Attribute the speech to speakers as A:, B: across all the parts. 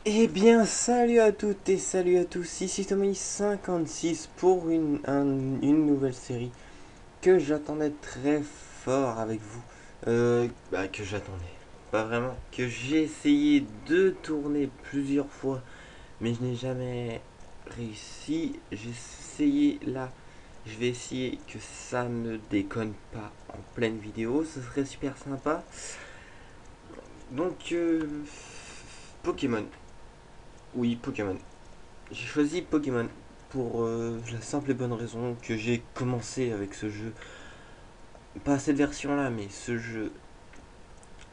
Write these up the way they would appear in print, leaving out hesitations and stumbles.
A: Eh bien, salut à toutes et salut à tous, ici Tommy56 pour une nouvelle série que j'attendais très fort avec vous. Que j'attendais, pas vraiment, que j'ai essayé de tourner plusieurs fois, mais je n'ai jamais réussi. J'ai essayé là, je vais essayer que ça ne déconne pas en pleine vidéo, ce serait super sympa. Donc, Pokémon. Oui, Pokémon. J'ai choisi Pokémon pour la simple et bonne raison que j'ai commencé avec ce jeu. Pas cette version là, mais ce jeu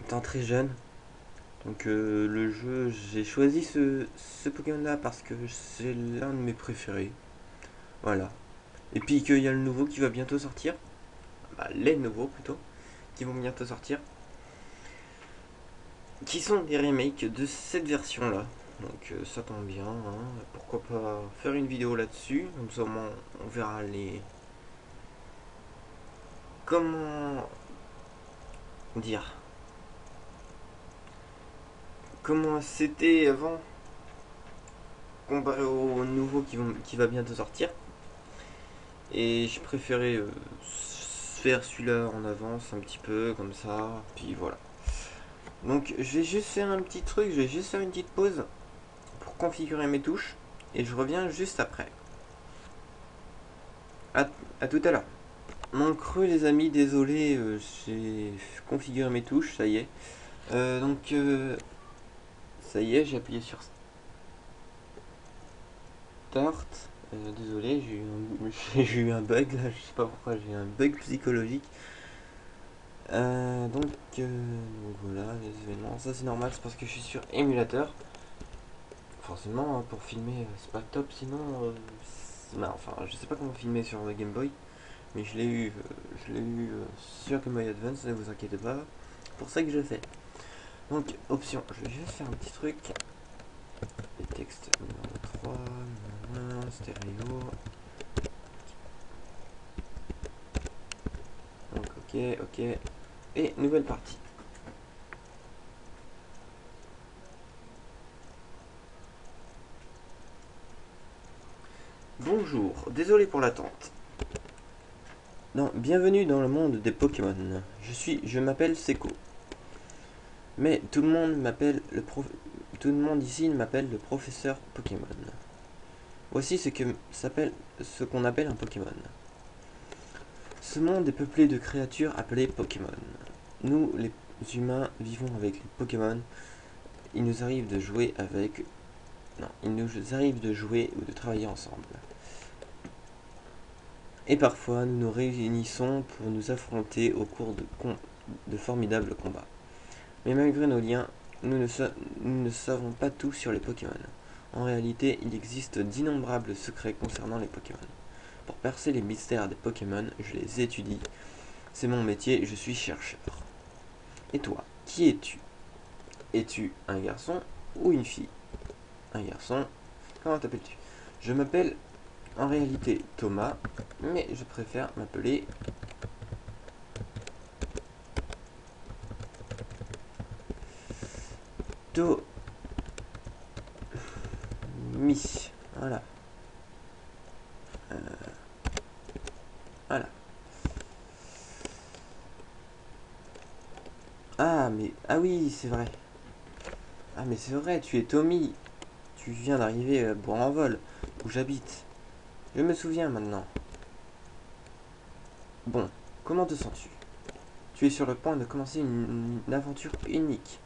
A: étant très jeune. Donc le jeu, j'ai choisi ce Pokémon là parce que c'est l'un de mes préférés. Voilà. Et puis qu'il y a le nouveau qui va bientôt sortir. Bah, les nouveaux plutôt, qui vont bientôt sortir. Qui sont des remakes de cette version là. Donc ça tombe bien, hein. Pourquoi pas faire une vidéo là-dessus. Comme ça au moins on verra les, comment dire, comment c'était avant comparé au nouveau qui va bientôt sortir. Et j'ai préféré faire celui-là en avance un petit peu comme ça. Puis voilà. Donc je vais juste faire un petit truc, je vais juste faire une petite pause pour configurer mes touches. Et je reviens juste après. A, à tout à l'heure. Mon creux les amis, désolé, j'ai configuré mes touches, ça y est. Donc ça y est, j'ai appuyé sur Start. Désolé, j'ai eu un bug là, je sais pas pourquoi, j'ai eu un bug psychologique. Donc voilà, les événements, ça c'est normal, c'est parce que je suis sur émulateur. Forcément, hein, pour filmer, c'est pas top, sinon, bah, enfin, je sais pas comment filmer sur le Game Boy, mais je l'ai eu sur Game Boy Advance, ne vous inquiétez pas, c'est pour ça que je le fais. Donc, option, je vais juste faire un petit truc. Les textes numéro 3, stéréo. Donc, ok. Et nouvelle partie. Bonjour, désolé pour l'attente. Non, bienvenue dans le monde des Pokémon. Je m'appelle Seko. Mais tout le monde tout le monde ici m'appelle le professeur Pokémon. Voici ce qu'on appelle un Pokémon. Ce monde est peuplé de créatures appelées Pokémon. Nous, les humains, vivons avec les Pokémon. Il nous arrive de jouer avec... Non, il nous arrive de jouer ou de travailler ensemble. Et parfois, nous nous réunissons pour nous affronter au cours de formidables combats. Mais malgré nos liens, nous ne savons pas tout sur les Pokémon. En réalité, il existe d'innombrables secrets concernant les Pokémon. Pour percer les mystères des Pokémon, je les étudie. C'est mon métier, je suis chercheur. Et toi, qui es-tu? Es-tu un garçon ou une fille? Un garçon. Comment t'appelles-tu? Je m'appelle en réalité Thomas, mais je préfère m'appeler Tommy. Voilà. Voilà. Ah oui, c'est vrai. Ah mais c'est vrai, tu es Tommy. Tu viens d'arriver à Bois-en-Vol, où j'habite. Je me souviens maintenant. Bon, comment te sens-tu? Tu es sur le point de commencer une aventure unique.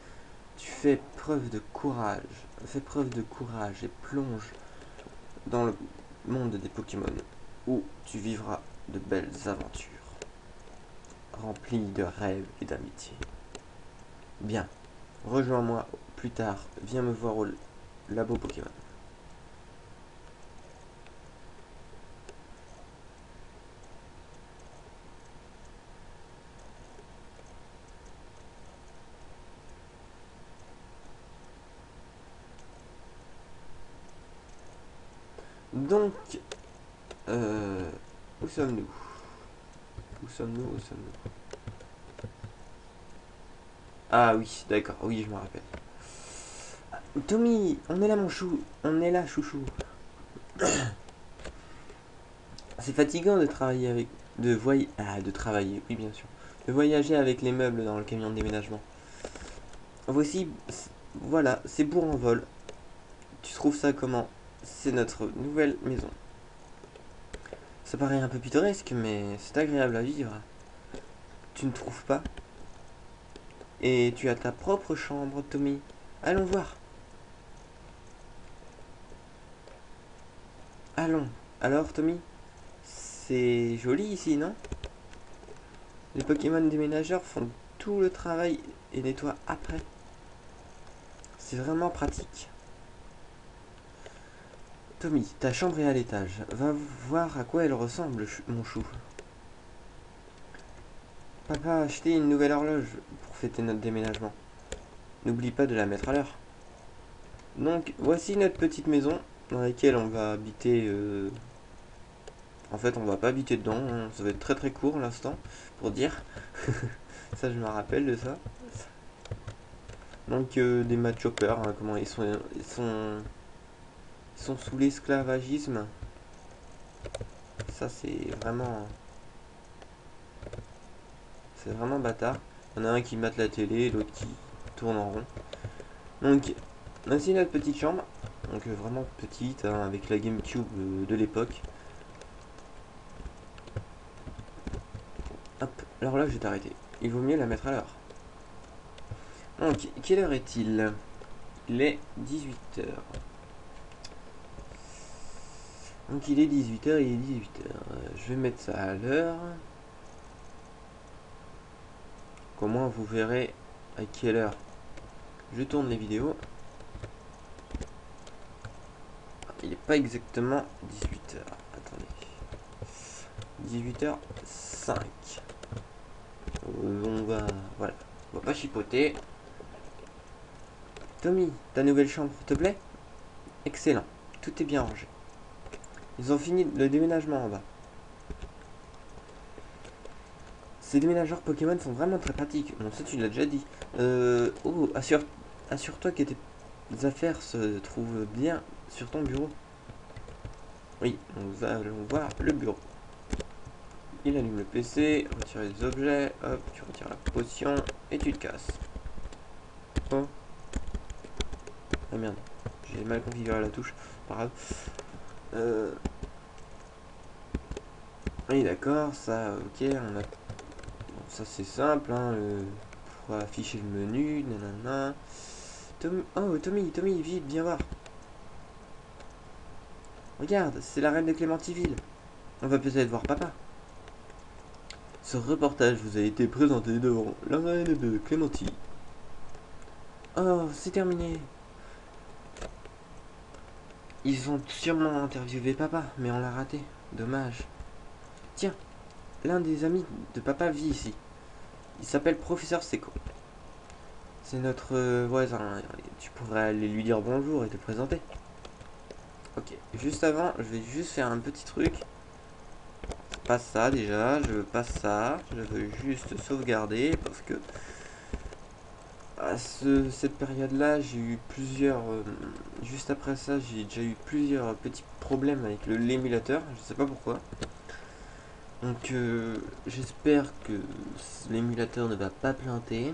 A: Tu fais preuve de courage et plonge dans le monde des Pokémon, où tu vivras de belles aventures, remplies de rêves et d'amitié. Bien, rejoins-moi plus tard, viens me voir au labo Pokémon. Donc, euh, où sommes-nous? Où sommes-nous? Ah oui, d'accord, oui, je me rappelle. Tommy, on est là mon chou, on est là chouchou. C'est fatigant de travailler avec... de travailler, oui bien sûr. De voyager avec les meubles dans le camion de déménagement. Voici... Voilà, c'est pour en vol. Tu trouves ça comment? C'est notre nouvelle maison. Ça paraît un peu pittoresque, mais c'est agréable à vivre. Tu ne trouves pas? Et tu as ta propre chambre, Tommy. Allons voir. Allons. Alors, Tommy? C'est joli ici, non? Les Pokémon déménageurs font tout le travail et nettoient après. C'est vraiment pratique. Tommy, ta chambre est à l'étage. Va voir à quoi elle ressemble, mon chou. Papa a acheté une nouvelle horloge pour fêter notre déménagement. N'oublie pas de la mettre à l'heure. Donc, voici notre petite maison dans laquelle on va habiter. En fait, on va pas habiter dedans. Hein. Ça va être très très court l'instant pour dire. Ça, je me rappelle de ça. Donc, des mad choppers, hein, comment ils sont sous l'esclavagisme. Ça, c'est vraiment bâtard. Il y en a un qui mate la télé, l'autre qui tourne en rond. Donc, voici notre petite chambre. Donc, vraiment petite, hein, avec la GameCube de l'époque. Hop, l'horloge est arrêtée. Il vaut mieux la mettre à l'heure. Donc, quelle heure est-il? Il est 18h. Donc il est 18h, il est 18h. Je vais mettre ça à l'heure. Comment vous verrez à quelle heure je tourne les vidéos. Il n'est pas exactement 18h. Attendez. 18h05. Voilà. On va pas chipoter. Tommy, ta nouvelle chambre te plaît? Excellent. Tout est bien rangé. Ils ont fini le déménagement en bas. Ces déménageurs Pokémon sont vraiment très pratiques. Bon, ça tu l'as déjà dit. Assure-toi que tes affaires se trouvent bien sur ton bureau. Oui, nous allons voir le bureau. Il allume le PC, retire les objets, hop, tu retires la potion et tu te casses. Oh. Ah merde, j'ai mal configuré la touche, pas grave. Oui d'accord, ça, ok, on a... Bon, ça c'est simple, hein, pour afficher le menu, nanana. Oh Tommy, vite, viens voir. Regarde, c'est la reine de Clémentiville. On va peut-être voir papa. Ce reportage vous a été présenté devant la reine de Clémentie. Oh, c'est terminé. Ils ont sûrement interviewé papa, mais on l'a raté. Dommage. Tiens, l'un des amis de papa vit ici. Il s'appelle Professeur Seco. C'est notre voisin. Tu pourrais aller lui dire bonjour et te présenter. Ok, juste avant, je vais juste faire un petit truc. C'est pas ça déjà, je veux pas ça. Je veux juste sauvegarder parce que à cette période-là, j'ai eu plusieurs... juste après ça, j'ai déjà eu plusieurs petits problèmes avec l'émulateur. Je sais pas pourquoi. Donc j'espère que l'émulateur ne va pas planter.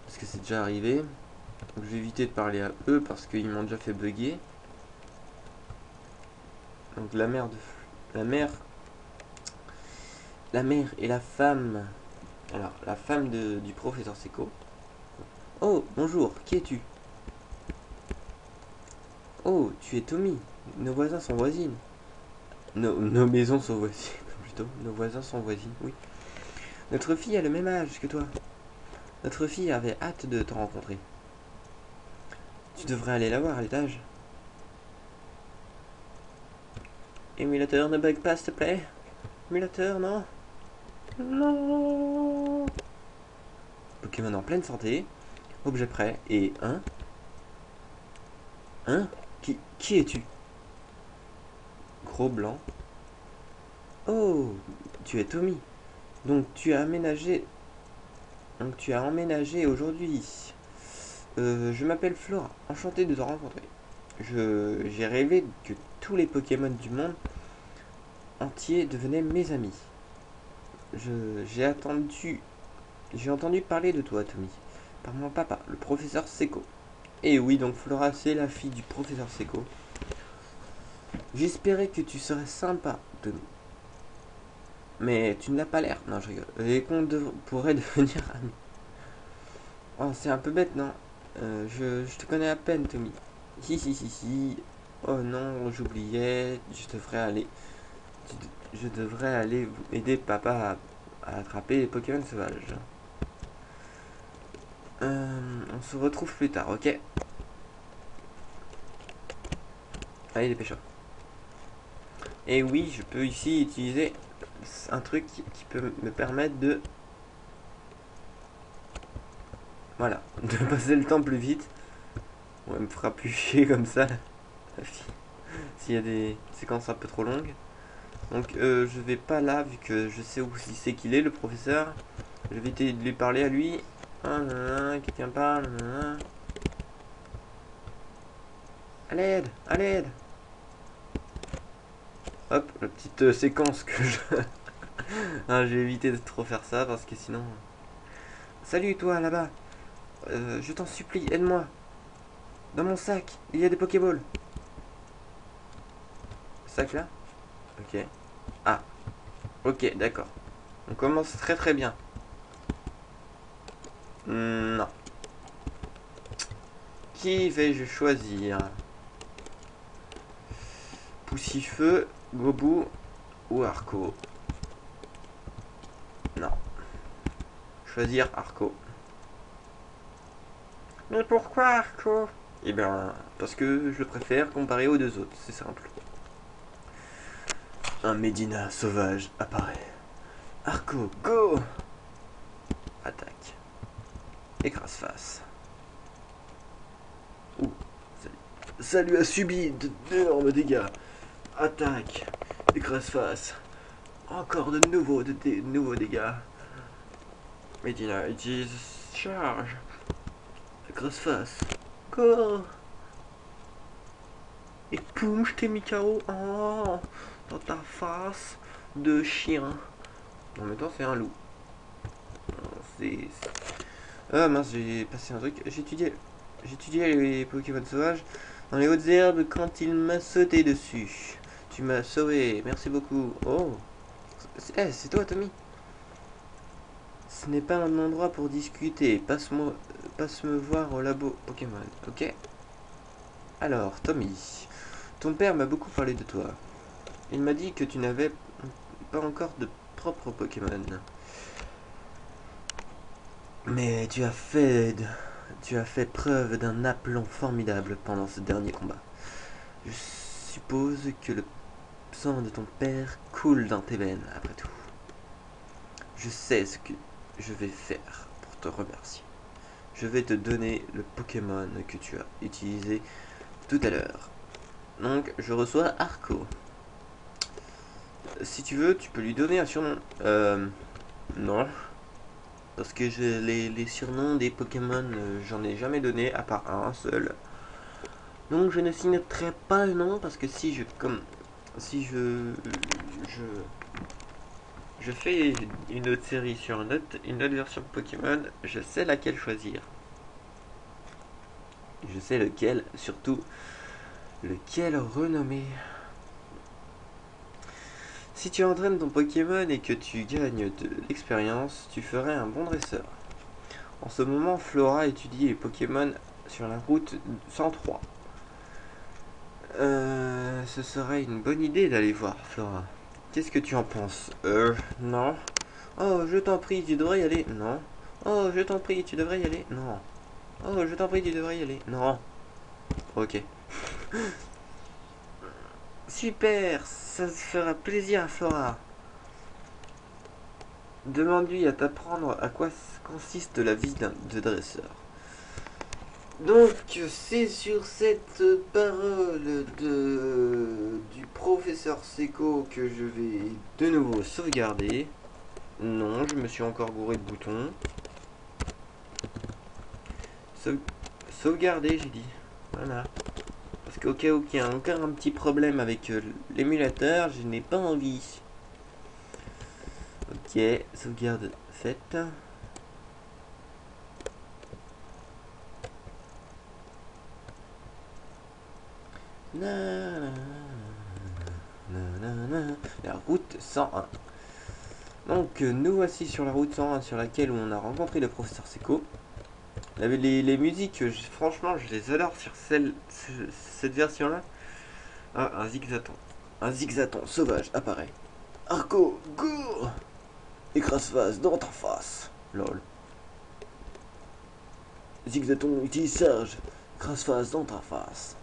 A: Parce que c'est déjà arrivé. Donc je vais éviter de parler à eux parce qu'ils m'ont déjà fait bugger. Donc la mère et la femme. Alors la femme du professeur Seco. Oh bonjour, qui es-tu? Oh tu es Tommy. Nos voisins sont voisines. Nos maisons sont voisines plutôt. Nos voisins sont voisines, oui. Notre fille a le même âge que toi. Notre fille avait hâte de te rencontrer. Tu devrais aller la voir à l'étage. Émulateur, ne bug pas, s'il te plaît. Émulateur, non. Non. Pokémon en pleine santé. Objet prêt. Et un. Hein? Qui es-tu? Gros blanc. Oh, tu es Tommy. Donc tu as emménagé aujourd'hui. Je m'appelle Flora, enchanté de te rencontrer. J'ai rêvé que tous les Pokémon du monde entier devenaient mes amis. J'ai entendu parler de toi, Tommy, par mon papa, le professeur Seco. Et oui, donc Flora, c'est la fille du professeur Seco. J'espérais que tu serais sympa, Tommy. Mais tu ne l'as pas l'air. Non, je rigole. Et qu'on pourrait devenir amis. Oh, c'est un peu bête, non? Je te connais à peine, Tommy. Si, si, si, si. Oh non, j'oubliais. Je devrais aller aider papa à attraper les Pokémon sauvages. On se retrouve plus tard, ok? Allez, dépêche-toi. Et oui, je peux ici utiliser un truc qui peut me permettre de... Voilà, de passer le temps plus vite. On me fera plus chier comme ça, la fille. S'il y a des séquences un peu trop longues. Donc je vais pas là, vu que je sais où c'est qu'il est, le professeur. Je vais essayer de lui parler à lui. Ah, quelqu'un parle. À l'aide, à l'aide. Hop, la petite séquence que je... Ah, j'ai évité de trop faire ça parce que sinon... Salut toi là-bas. Je t'en supplie, aide-moi. Dans mon sac, il y a des Pokéballs. Sac là? Ok. Ah, ok, d'accord. On commence très très bien. Non. Qui vais-je choisir? Poussifeu, Gobu ou Arco? Non. Choisir Arco. Mais pourquoi Arco? Eh bien, parce que je le préfère comparé aux deux autres, c'est simple. Un Medina sauvage apparaît. Arco, go! Attaque. Écrase-face. Ouh, ça lui a subi d'énormes dégâts. Attaque. Écrase-face. Encore de nouveaux dégâts. Medina utilise charge. Écrase-face. Go! Et poum, je t'ai mis KO. Oh, dans ta face de chien. En même temps, c'est un loup. C'est... Ah mince, j'ai passé un truc. J'étudiais les Pokémon sauvages dans les hautes herbes quand il m'a sauté dessus. Tu m'as sauvé, merci beaucoup. Oh, c'est toi, Tommy. Ce n'est pas un endroit pour discuter. Passe me voir au labo Pokémon, ok? Alors, Tommy, ton père m'a beaucoup parlé de toi. Il m'a dit que tu n'avais pas encore de propre Pokémon. Mais tu as fait preuve d'un aplomb formidable pendant ce dernier combat. Je suppose que le sang de ton père coule dans tes veines, après tout. Je sais ce que je vais faire pour te remercier. Je vais te donner le Pokémon que tu as utilisé tout à l'heure. Donc, je reçois Arco. Si tu veux, tu peux lui donner un surnom. Non. Parce que les surnoms des Pokémon, j'en ai jamais donné, à part un seul. Donc je ne signerai pas le nom, parce que si je fais une autre série sur une autre version de Pokémon, je sais laquelle choisir. Je sais lequel, surtout lequel renommer. Si tu entraînes ton Pokémon et que tu gagnes de l'expérience, tu ferais un bon dresseur. En ce moment, Flora étudie les Pokémon sur la route 103. Ce serait une bonne idée d'aller voir Flora. Qu'est-ce que tu en penses? Non. Oh, je t'en prie, tu devrais y aller. Non. Oh, je t'en prie, tu devrais y aller. Non. Oh, je t'en prie, tu devrais y aller. Non. Ok. Super, ça fera plaisir à Flora. Demande-lui à t'apprendre à quoi consiste la vie de dresseur. Donc, c'est sur cette parole du professeur Seco que je vais de nouveau sauvegarder. Non, je me suis encore gouré de boutons. sauvegarder, j'ai dit. Voilà. Parce qu'au cas où il y a encore un petit problème avec l'émulateur, je n'ai pas envie. Ok, sauvegarde faite. La route 101. Donc nous voici sur la route 101 sur laquelle on a rencontré le professeur Seco. Les musiques, franchement, je les adore sur cette version-là. Ah, un zigzaton. Un zigzaton sauvage apparaît. Arco, go! Écrase-face dans ta face. Lol. Zigzaton utilise Serge. Écrase-face dans ta face.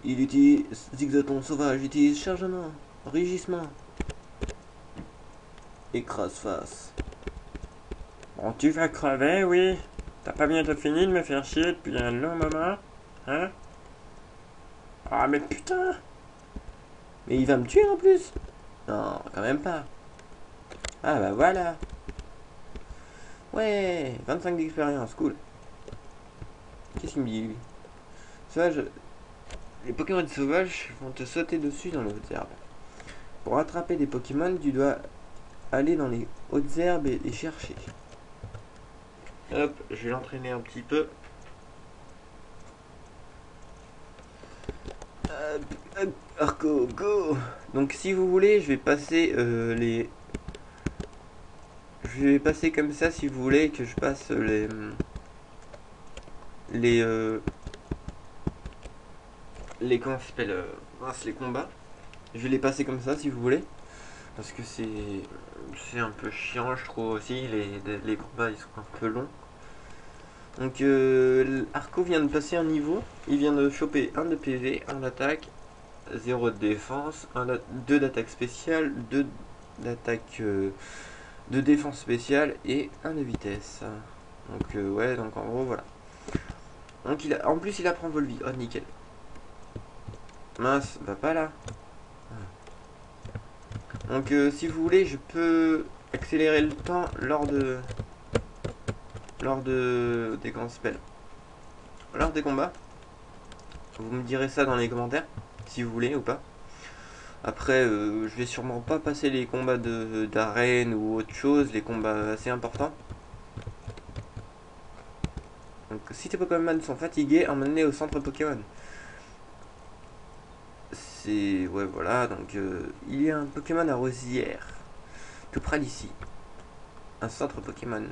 A: Il utilise Zigzaton sauvage, utilise chargement, rugissement. Écrase-face. Bon, tu vas crever, oui. T'as pas bientôt fini de me faire chier depuis un long moment, hein? Ah, mais putain! Mais il va me tuer en plus? Non, quand même pas. Ah bah voilà. Ouais, 25 d'expérience, cool. Qu'est-ce qu'il me dit lui? Sauvage. Les Pokémon sauvages vont te sauter dessus dans les hautes herbes. Pour attraper des Pokémon, tu dois aller dans les hautes herbes et les chercher. Hop, je vais l'entraîner un petit peu. Arco, go! Donc si vous voulez, je vais passer les... Je vais passer comme ça si vous voulez que je passe les comment ça s'appelle les combats. Je vais les passer comme ça si vous voulez. Parce que c'est un peu chiant je trouve aussi. Les combats ils sont un peu longs. Donc Arco vient de passer un niveau. Il vient de choper 1 de PV, 1 d'attaque, 0 de défense, 2 d'attaque spéciale, 2 d'attaque de défense spéciale et 1 de vitesse. Donc ouais, donc en gros voilà. Donc en plus il apprend Volvi. Oh nickel. Mince, va pas là. Donc si vous voulez je peux accélérer le temps lors des comment ça s'appelle, lors des combats. Vous me direz ça dans les commentaires si vous voulez ou pas. Après je vais sûrement pas passer les combats d'arène ou autre chose, les combats assez importants. Donc si tes Pokémon sont fatigués, emmène-les au centre Pokémon. C'est... ouais voilà, donc il y a un Pokémon à Rosière, tout près d'ici. Un centre Pokémon.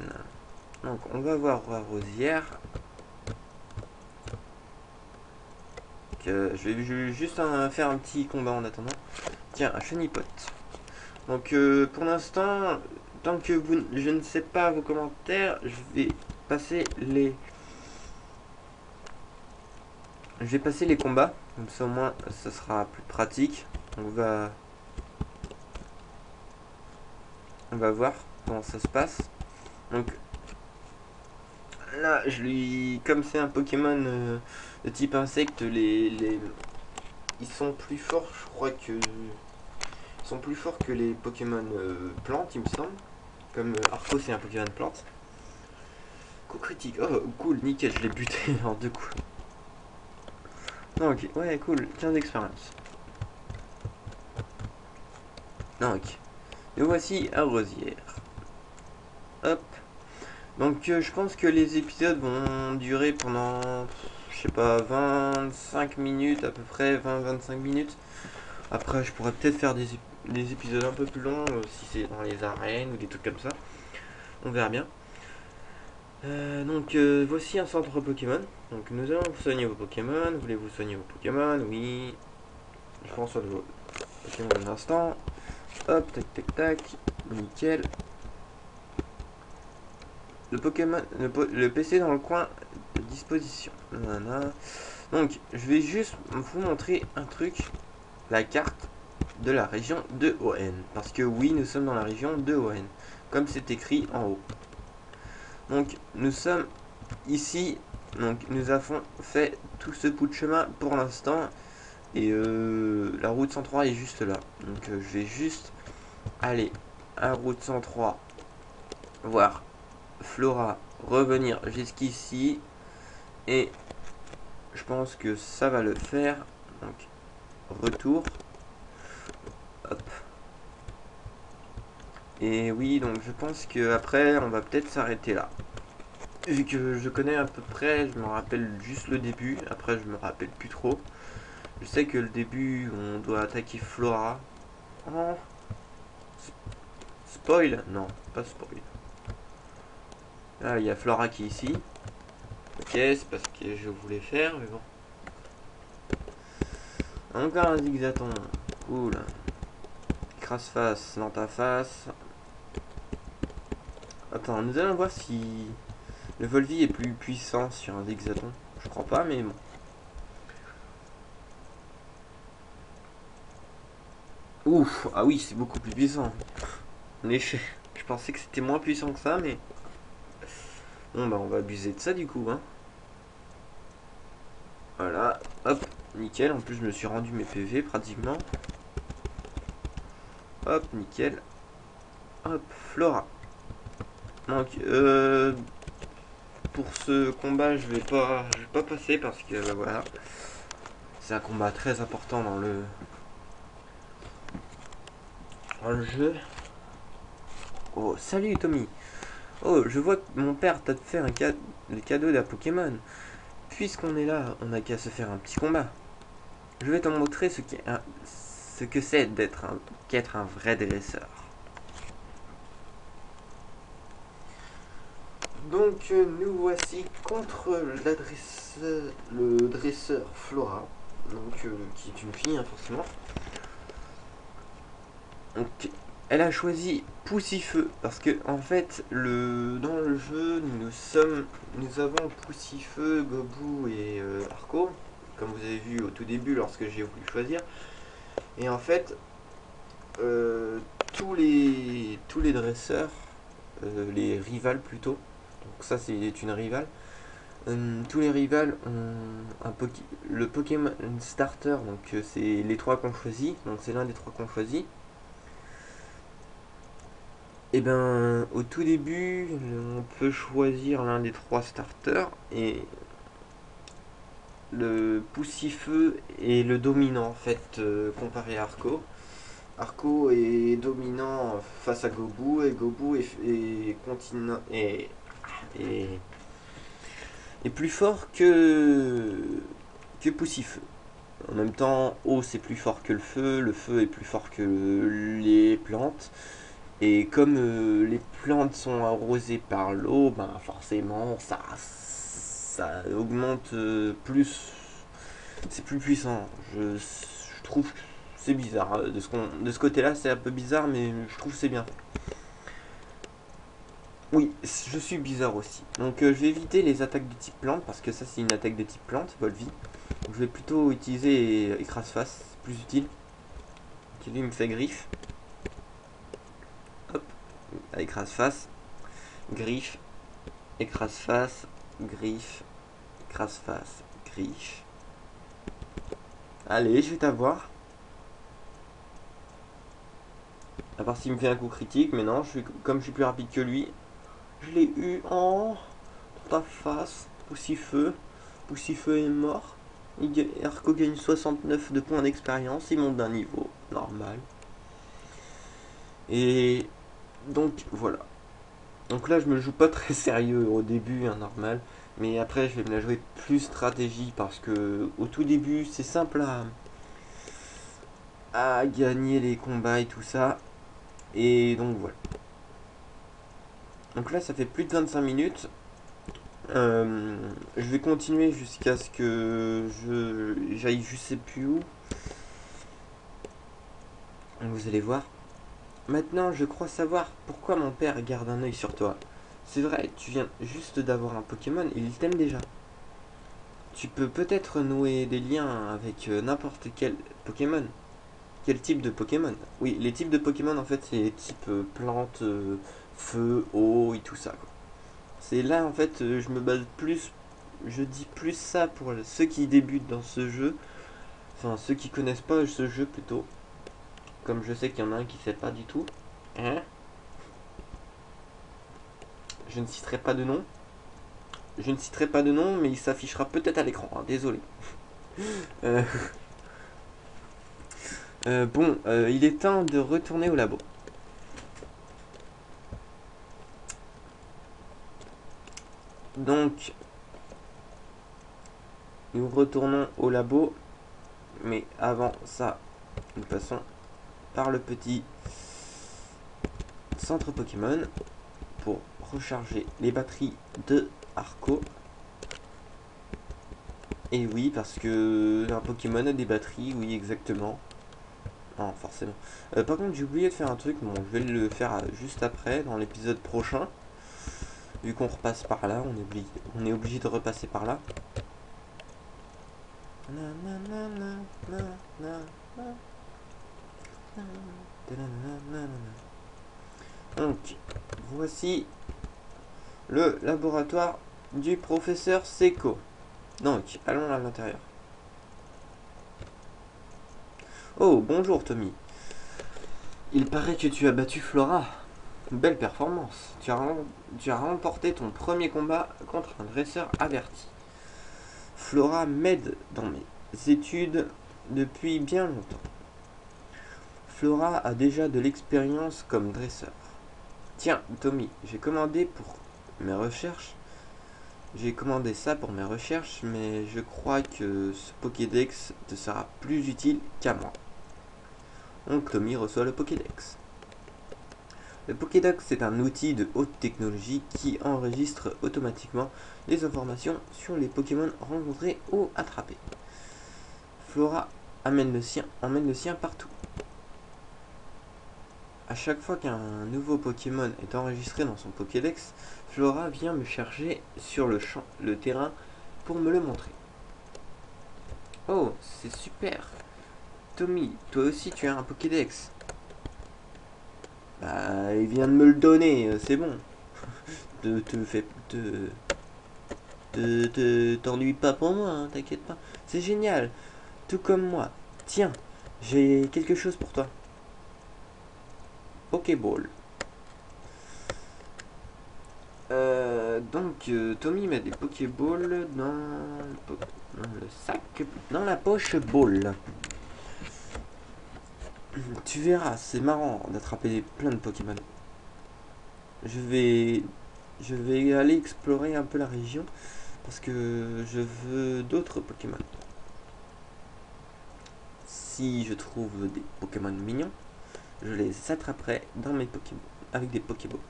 A: Donc on va voir à Rosière. Je vais juste faire un petit combat en attendant. Tiens, un Chenipote. Donc pour l'instant, tant que je ne sais pas vos commentaires, je vais passer les combats. Comme ça au moins ça sera plus pratique. On va voir comment ça se passe. Donc là, comme c'est un Pokémon de type insecte, ils sont plus forts, je crois que ils sont plus forts que les Pokémon plantes, il me semble. Comme Arco, c'est un Pokémon plante. Coup critique. Oh, cool, nickel, je l'ai buté en 2 coups. Donc, ouais, cool, 15 d'expérience. Donc, nous voici à Rosière. Hop. Donc, je pense que les épisodes vont durer pendant, je sais pas, 25 minutes à peu près, 20-25 minutes. Après, je pourrais peut-être faire des épisodes un peu plus longs si c'est dans les arènes ou des trucs comme ça. On verra bien. Donc voici un centre Pokémon. Donc nous allons vous soigner vos Pokémon. Voulez-vous soigner vos Pokémon? Oui. Je prends soin de vos Pokémon un instant. Hop, tac tac tac. Nickel. Le Pokémon, le PC dans le coin de disposition. Voilà. Donc je vais juste vous montrer un truc. La carte de la région de ON. Parce que oui, nous sommes dans la région de ON. Comme c'est écrit en haut. Donc nous sommes ici. Donc nous avons fait tout ce bout de chemin pour l'instant. Et la route 103 est juste là. Donc je vais juste aller à route 103 voir Flora revenir jusqu'ici. Et je pense que ça va le faire. Donc, retour. Hop. Et oui, donc je pense que après on va peut-être s'arrêter là. Vu que je connais à peu près, je me rappelle juste le début. Après, je me rappelle plus trop. Je sais que le début, on doit attaquer Flora. Oh, spoil? Non, pas spoil. Ah, il y a Flora qui est ici. Ok, c'est pas ce que je voulais faire, mais bon. Encore un zigzaton. Cool. Crasse-face dans ta face. Attends, nous allons voir si le Volvi est plus puissant sur un zigzaton. Je crois pas, mais bon. Ouf, ah oui, c'est beaucoup plus puissant. En effet, je pensais que c'était moins puissant que ça, mais... Bon, bah on va abuser de ça du coup, hein. Voilà, hop, nickel. En plus, je me suis rendu mes PV pratiquement. Hop, nickel. Hop, Flora. Donc, pour ce combat, je vais pas passer parce que voilà, c'est un combat très important dans le jeu. Oh, salut Tommy. Oh, je vois que mon père t'a fait le cadeau d'un Pokémon. Puisqu'on est là, on n'a qu'à se faire un petit combat. Je vais te montrer ce que c'est qu'être un vrai dresseur. Donc nous voici contre le dresseur Flora, donc qui est une fille, hein, forcément. Donc elle a choisi Poussifeu parce que en fait dans le jeu nous avons Poussifeu, Gobou et Arco, comme vous avez vu au tout début lorsque j'ai voulu choisir. Et en fait tous les dresseurs, les rivales plutôt, donc ça c'est une rivale. Tous les rivales ont le Pokémon Starter, donc c'est les trois qu'on choisit, donc c'est l'un des trois qu'on choisit. Et ben au tout début, on peut choisir l'un des trois starters et le Poussifeu est le dominant en fait comparé à Arco. Arco est dominant face à Gobou et Gobou est plus fort que Poussifeu. En même temps, eau c'est plus fort que le feu est plus fort que les plantes. Et comme les plantes sont arrosées par l'eau, ben forcément ça augmente plus. C'est plus puissant. Je trouve que c'est bizarre. De ce côté-là, c'est un peu bizarre, mais je trouve que c'est bien fait. Oui, je suis bizarre aussi. Donc je vais éviter les attaques de type plante parce que ça c'est une attaque de type plante, Volvi. Donc je vais plutôt utiliser écrase-face, c'est plus utile. Qui lui me fait griffe. Hop, écrase-face, griffe, écrase-face, griffe, écrase-face, griffe. Allez, je vais t'avoir. À part s'il me fait un coup critique, mais non, comme je suis plus rapide que lui, je l'ai eu dans ta face. Poussifeu. Poussifeu est mort. Arco gagne 69 de points d'expérience, il monte d'un niveau normal. Et donc voilà. Donc là je me joue pas très sérieux au début, hein, normal. Mais après je vais me la jouer plus stratégie parce que au tout début c'est simple à gagner les combats et tout ça. Et donc voilà. Donc là ça fait plus de 25 minutes. Je vais continuer jusqu'à ce que j'aille je sais plus où. Vous allez voir. Maintenant, je crois savoir pourquoi mon père garde un œil sur toi. C'est vrai, tu viens juste d'avoir un Pokémon et il t'aime déjà. Tu peux peut-être nouer des liens avec n'importe quel Pokémon. Quel type de Pokémon? Oui, les types de Pokémon en fait, c'est les types plantes, feu, eau et tout ça, quoi. C'est là en fait, je me base plus. Je dis plus ça pour ceux qui débutent dans ce jeu. Enfin, ceux qui connaissent pas ce jeu plutôt. Comme je sais qu'il y en a un qui sait pas du tout. Hein? Je ne citerai pas de nom. Je ne citerai pas de nom, mais il s'affichera peut-être à l'écran, hein, désolé. Euh, bon, il est temps de retourner au labo. Donc, nous retournons au labo, mais avant ça, nous passons par le petit centre Pokémon pour recharger les batteries de Arco. Et oui, parce que un Pokémon a des batteries, oui, exactement. Non, forcément. Par contre, j'ai oublié de faire un truc, bon, je vais le faire juste après, dans l'épisode prochain. Vu qu'on repasse par là, on est obligé de repasser par là. Donc, voici le laboratoire du professeur Seiko. Donc, allons à l'intérieur. Oh, bonjour Tommy. Il paraît que tu as battu Flora. Belle performance. Tu as remporté ton premier combat contre un dresseur averti. Flora m'aide dans mes études depuis bien longtemps. Flora a déjà de l'expérience comme dresseur. Tiens, Tommy, j'ai commandé ça pour mes recherches, mais je crois que ce Pokédex te sera plus utile qu'à moi. Donc Tommy reçoit le Pokédex. Le Pokédex est un outil de haute technologie qui enregistre automatiquement les informations sur les Pokémon rencontrés ou attrapés. Flora emmène le sien partout. À chaque fois qu'un nouveau Pokémon est enregistré dans son Pokédex, Flora vient me chercher sur le terrain pour me le montrer. Oh, c'est super. Tommy, toi aussi tu as un Pokédex. Bah, il vient de me le donner, c'est bon. T'ennuie pas pour moi, hein, t'inquiète pas. C'est génial, tout comme moi. Tiens, j'ai quelque chose pour toi. Pokéball. Tommy met des Pokéballs dans le sac, dans la poche ball. Tu verras, c'est marrant d'attraper plein de Pokémon. Je vais aller explorer un peu la région parce que je veux d'autres Pokémon. Si je trouve des Pokémon mignons, je les attraperai dans mes Pokémon avec des Pokéballs.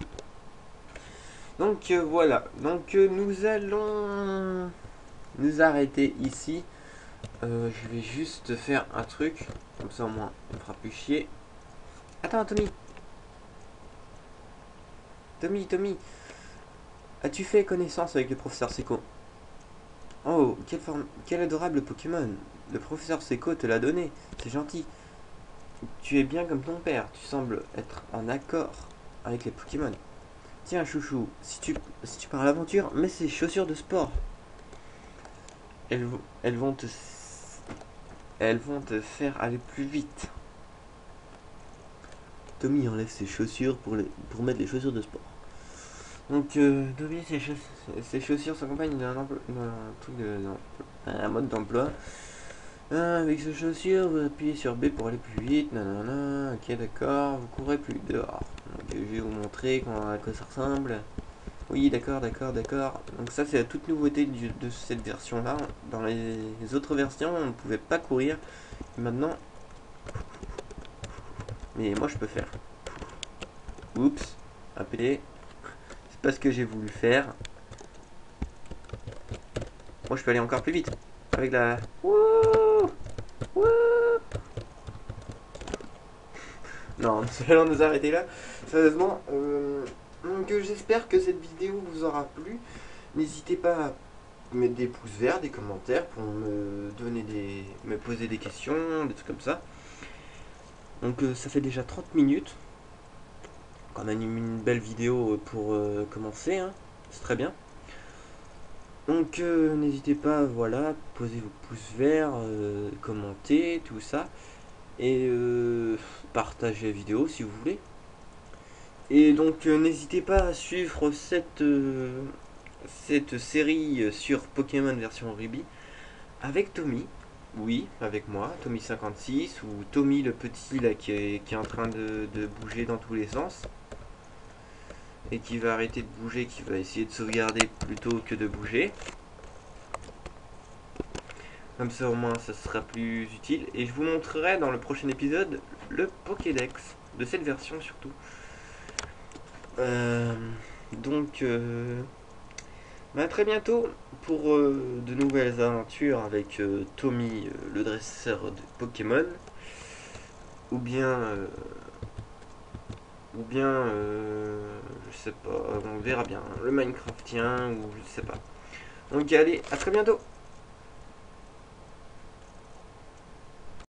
A: Donc voilà, donc nous allons nous arrêter ici. Je vais juste faire un truc, comme ça au moins on ne fera plus chier. Attends Tommy. Tommy, as-tu fait connaissance avec le professeur Seiko? Oh, quel adorable Pokémon. Le professeur Seiko te l'a donné, c'est gentil. Tu es bien comme ton père, tu sembles être en accord avec les Pokémon. Tiens chouchou, si tu pars à l'aventure, mets ces chaussures de sport. Elles, elles vont te faire aller plus vite. Tommy enlève ses chaussures pour mettre les chaussures de sport. Donc Tommy, ses chaussures s'accompagnent d'un mode d'emploi. Avec ces chaussures, vous appuyez sur B pour aller plus vite. Nanana, ok d'accord, vous courez plus dehors. Donc, je vais vous montrer à quoi ça ressemble. Oui, d'accord. Donc ça c'est la toute nouveauté de cette version-là. Dans les autres versions, on ne pouvait pas courir. Maintenant, mais moi je peux faire. Oups, appelé. C'est pas ce que j'ai voulu faire. Moi je peux aller encore plus vite. Avec la... Wouh. Non, nous allons nous arrêter là. Sérieusement, donc j'espère que cette vidéo vous aura plu. N'hésitez pas à mettre des pouces verts, des commentaires pour me poser des questions, des trucs comme ça. Donc ça fait déjà 30 minutes. Quand même une belle vidéo pour commencer, hein. C'est très bien. Donc n'hésitez pas, voilà, posez vos pouces verts, commentez, tout ça. Et partagez la vidéo si vous voulez. Et donc n'hésitez pas à suivre cette série sur Pokémon version Ruby avec Tommy. Oui, avec moi, Tommy56, ou Tommy le petit là qui est en train de bouger dans tous les sens. Et qui va arrêter de bouger, qui va essayer de sauvegarder plutôt que de bouger. Comme ça au moins ça sera plus utile. Et je vous montrerai dans le prochain épisode le Pokédex, de cette version surtout. Donc, à très bientôt pour de nouvelles aventures avec Tommy, le dresseur de Pokémon. Ou bien, je sais pas, on verra bien. Le Minecraftien, ou je sais pas. Donc allez, à très bientôt.